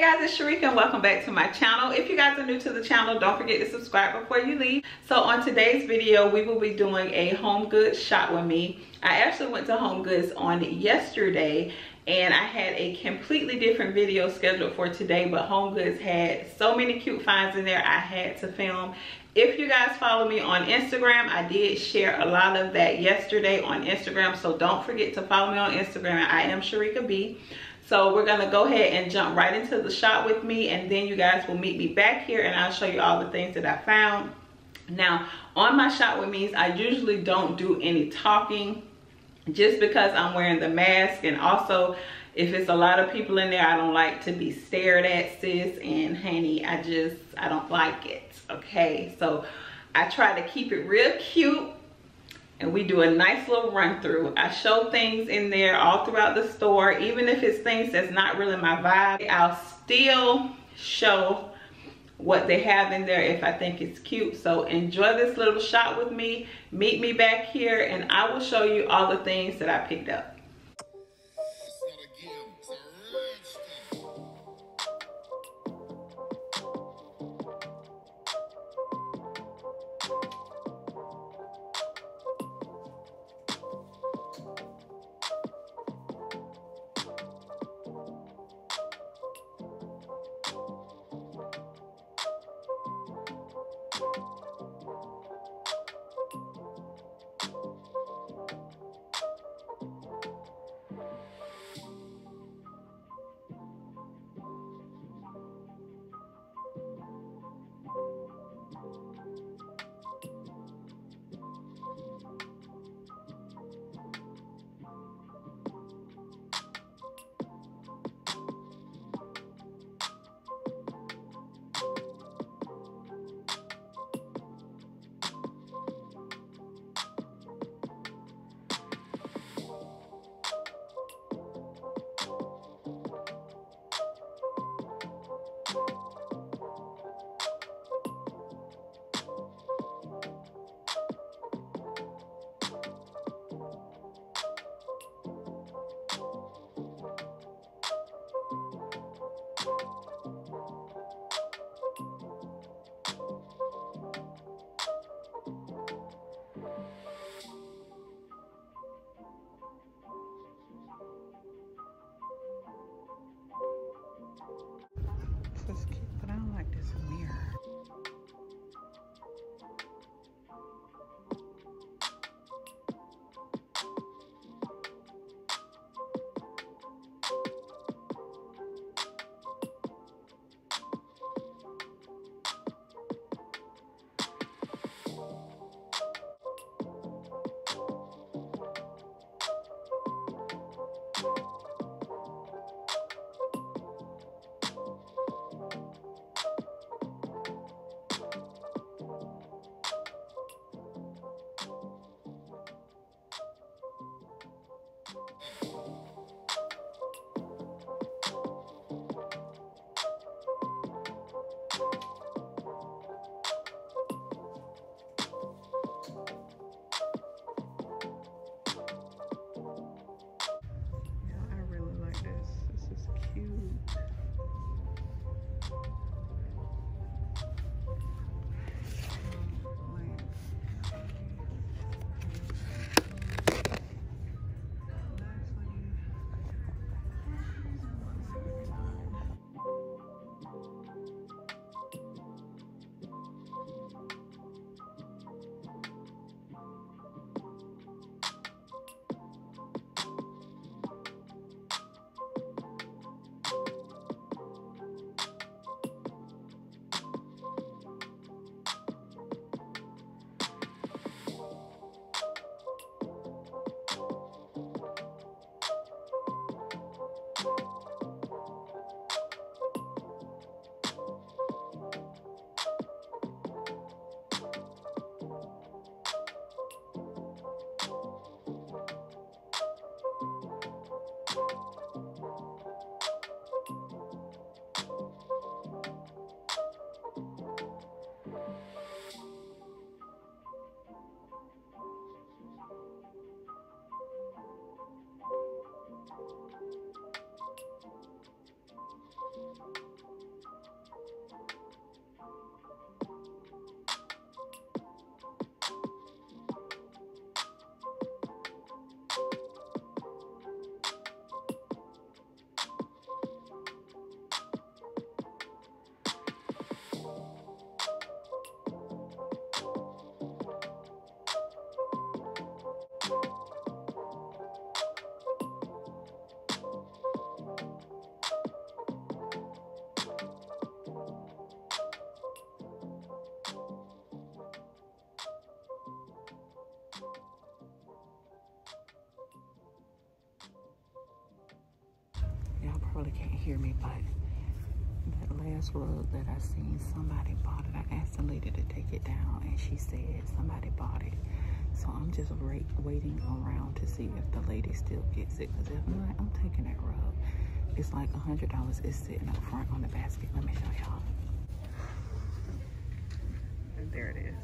Guys, it's Sharika and welcome back to my channel. If you guys are new to the channel, don't forget to subscribe before you leave. So on today's video, we will be doing a HomeGoods shop with me. I actually went to HomeGoods on yesterday and I had a completely different video scheduled for today, but HomeGoods had so many cute finds in there I had to film. If you guys follow me on Instagram, I did share a lot of that yesterday on Instagram, so don't forget to follow me on Instagram at IAMSHERIKAB. So we're gonna go ahead and jump right into the shop with me, and then you guys will meet me back here and I'll show you all the things that I found. Now, on my shop with me's, I usually don't do any talking just because I'm wearing the mask, and also if it's a lot of people in there, I don't like to be stared at, sis and honey. I don't like it, okay? So I try to keep it real cute and we do a nice little run through. I show things in there all throughout the store, even if it's things that's not really my vibe, I'll still show what they have in there if I think it's cute. So enjoy this little shop with me. Meet me back here and I will show you all the things that I picked up. This is cute, but I don't like this mirror. probably can't hear me, but that last rug that I seen, somebody bought it. I asked the lady to take it down, and she said somebody bought it. So I'm just waiting around to see if the lady still gets it. Because if not, I'm taking that rug. It's like $100. It's sitting up front on the basket. Let me show y'all. There it is.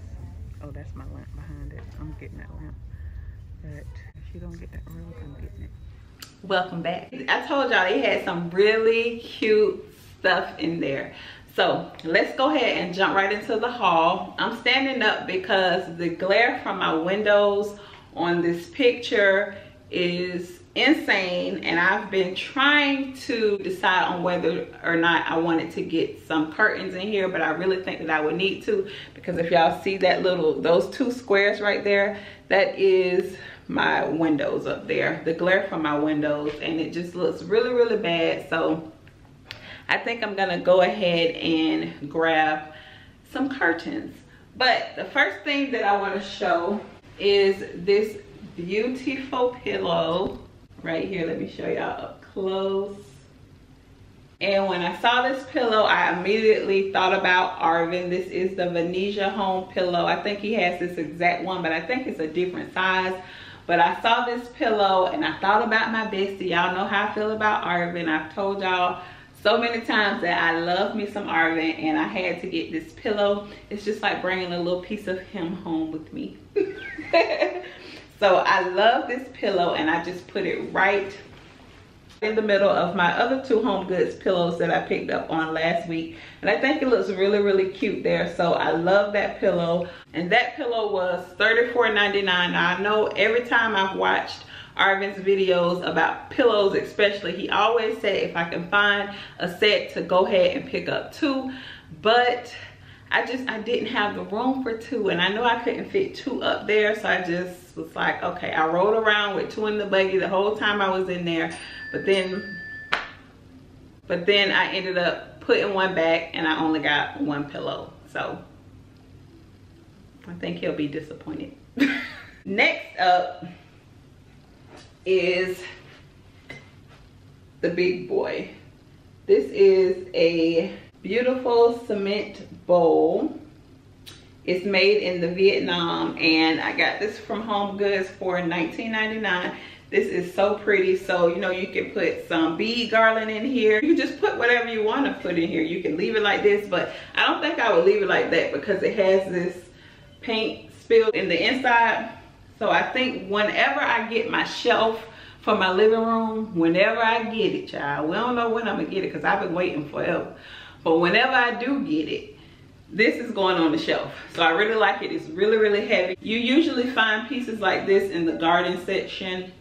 Oh, that's my lamp behind it. I'm getting that lamp. But if you don't get that rug, I'm getting it. Welcome back. I told y'all they had some really cute stuff in there. So let's go ahead and jump right into the haul. I'm standing up because the glare from my windows on this picture is insane, and I've been trying to decide on whether or not I wanted to get some curtains in here, but I really think that I would need to, because if y'all see that those two squares right there, that is my windows up there, the glare from my windows, and it just looks really, really bad. So I think I'm gonna go ahead and grab some curtains. But the first thing that I want to show is this beautiful pillow right here. Let me show y'all up close. And when I saw this pillow, I immediately thought about Arvin. This is the Venezia Home pillow. I think he has this exact one, but I think it's a different size. But I saw this pillow and I thought about my bestie. Y'all know how I feel about Arvin. I've told y'all so many times that I love me some Arvin, and I had to get this pillow. It's just like bringing a little piece of him home with me. So I love this pillow, and I just put it right in the middle of my other two HomeGoods pillows that I picked up on last week. And I think it looks really, really cute there. So I love that pillow. And that pillow was $34.99. Now I know every time I've watched Arvin's videos about pillows especially, he always said if I can find a set to go ahead and pick up two, but I didn't have the room for two, and I know I couldn't fit two up there, so I just was like, okay. I rode around with two in the buggy the whole time I was in there, but then I ended up putting one back and I only got one pillow, so I think he'll be disappointed. Next up is the big boy. This is a beautiful cement bowl. It's made in the Vietnam, and I got this from HomeGoods for $19.99. This is so pretty. So, you know, you can put some bead garland in here. You just put whatever you want to put in here. You can leave it like this, but I don't think I would leave it like that because it has this paint spilled in the inside. So I think whenever I get my shelf for my living room, whenever I get it, child, we don't know when I'm gonna get it because I've been waiting forever. But whenever I do get it, this is going on the shelf. So I really like it. It's really, really heavy. You usually find pieces like this in the garden section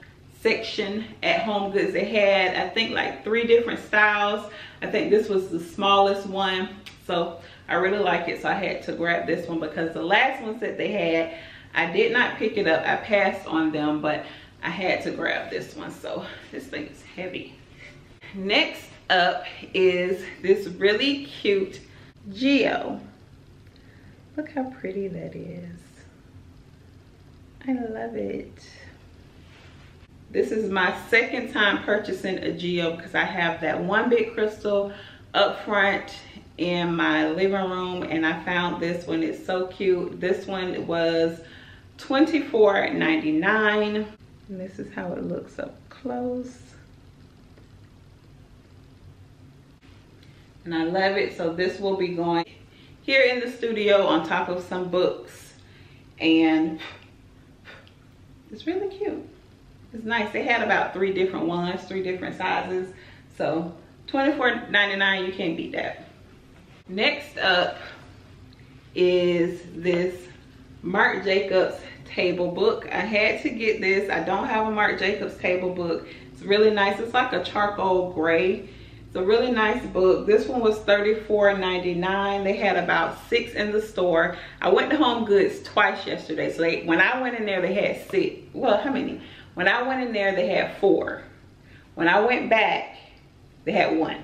at HomeGoods. They had, I think, like 3 different styles. I think this was the smallest one. So I really like it. So I had to grab this one because the last ones that they had, I did not pick it up. I passed on them, but I had to grab this one. So this thing is heavy. Next up is this really cute Geo. Look how pretty that is. I love it. This is my second time purchasing a Geo because I have that one big crystal up front in my living room, and I found this one. It's so cute. This one was $24.99, and this is how it looks up close. And I love it. So this will be going here in the studio on top of some books, and it's really cute. It's nice. They had about 3 different ones, 3 different sizes. So $24.99, you can't beat that. Next up is this Marc Jacobs table book. I had to get this. I don't have a Marc Jacobs table book. It's really nice. It's like a charcoal gray. It's a really nice book. This one was $34.99. They had about 6 in the store. I went to HomeGoods twice yesterday. So when I went in there, they had 6. Well, how many? When I went in there, they had 4. When I went back, they had 1.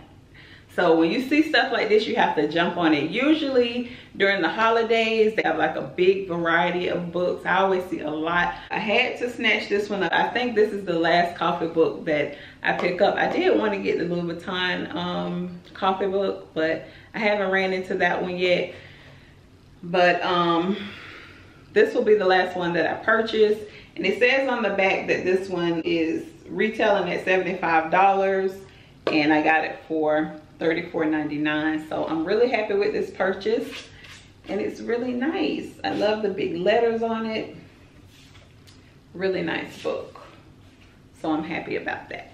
So when you see stuff like this, you have to jump on it. Usually during the holidays, they have like a big variety of books. I always see a lot. I had to snatch this one up. I think this is the last coffee book that I pick up. I did want to get the Louis Vuitton coffee book, but I haven't ran into that one yet. But this will be the last one that I purchased. And it says on the back that this one is retailing at $75 and I got it for $34.99. So I'm really happy with this purchase and it's really nice. I love the big letters on it. Really nice book. So I'm happy about that.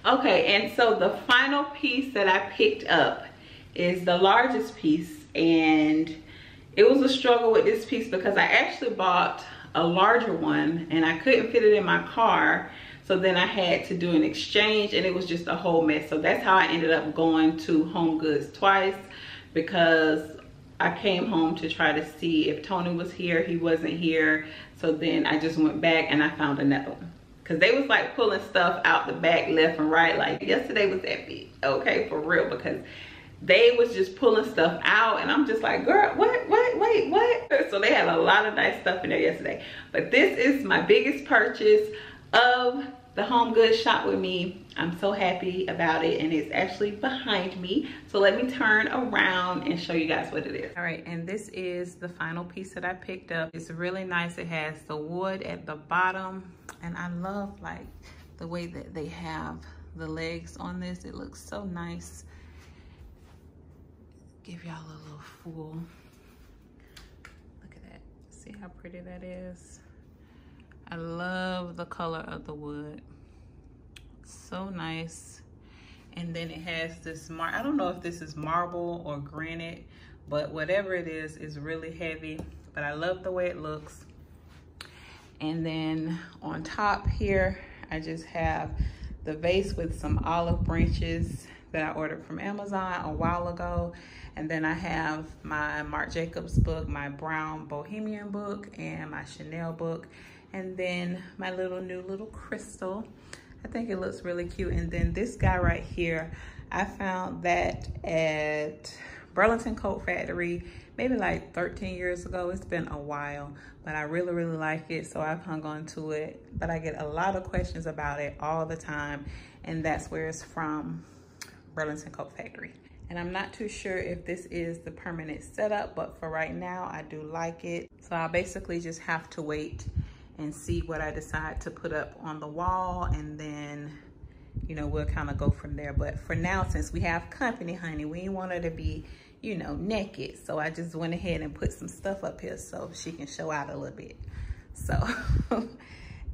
Okay, and so the final piece that I picked up is the largest piece, and it was a struggle with this piece because I actually bought a larger one and I couldn't fit it in my car. So then I had to do an exchange and it was just a whole mess. So that's how I ended up going to HomeGoods twice, because I came home to try to see if Tony was here. He wasn't here. So then I just went back and I found another one. Cause they was like pulling stuff out the back left and right. Like yesterday was epic, okay, for real, because they was just pulling stuff out and I'm just like, girl, what, wait, what? So they had a lot of nice stuff in there yesterday. But this is my biggest purchase of the HomeGoods Shop With Me. I'm so happy about it, and it's actually behind me. So let me turn around and show you guys what it is. All right, and this is the final piece that I picked up. It's really nice. It has the wood at the bottom, and I love like the way that they have the legs on this. It looks so nice. Give y'all a little full look at that. See how pretty that is. I love the color of the wood. So nice. And then it has this I don't know if this is marble or granite, but whatever it is really heavy, but I love the way it looks. And then on top here, I just have the vase with some olive branches that I ordered from Amazon a while ago. And then I have my Marc Jacobs book, my Brown Bohemian book, and my Chanel book. And then my new little crystal. I think it looks really cute. And then this guy right here, I found that at Burlington Coat Factory, maybe like 13 years ago. It's been a while, but I really, really like it. So I've hung on to it, but I get a lot of questions about it all the time. And that's where it's from, Burlington Coat Factory. And I'm not too sure if this is the permanent setup, but for right now, I do like it. So I'll basically just have to wait and see what I decide to put up on the wall, and then, you know, we'll kind of go from there. But for now, since we have company, honey, we didn't want her to be, you know, naked. So I just went ahead and put some stuff up here so she can show out a little bit. So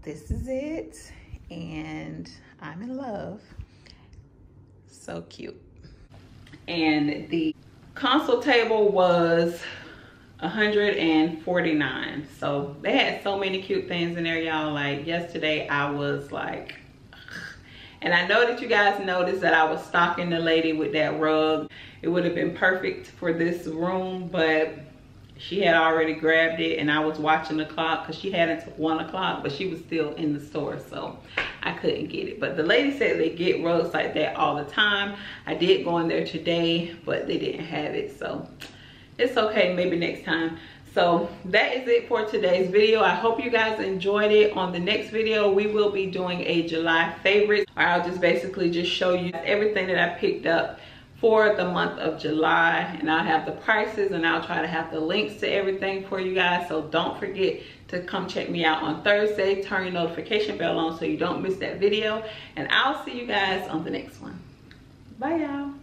this is it, and I'm in love. So cute. And the console table was $149. So they had so many cute things in there, y'all. Like yesterday I was like, and I know that you guys noticed that I was stalking the lady with that rug. It would have been perfect for this room, but she had already grabbed it, and I was watching the clock because she had until 1 o'clock, but she was still in the store, so I couldn't get it. But the lady said they get rugs like that all the time. I did go in there today, but they didn't have it, so it's okay, maybe next time. So that is it for today's video. I hope you guys enjoyed it. On the next video, we will be doing a July favorites, or I'll just basically just show you everything that I picked up for the month of July, and I'll have the prices, and I'll try to have the links to everything for you guys. So don't forget to come check me out on Thursday. Turn your notification bell on so you don't miss that video, and I'll see you guys on the next one. Bye, y'all.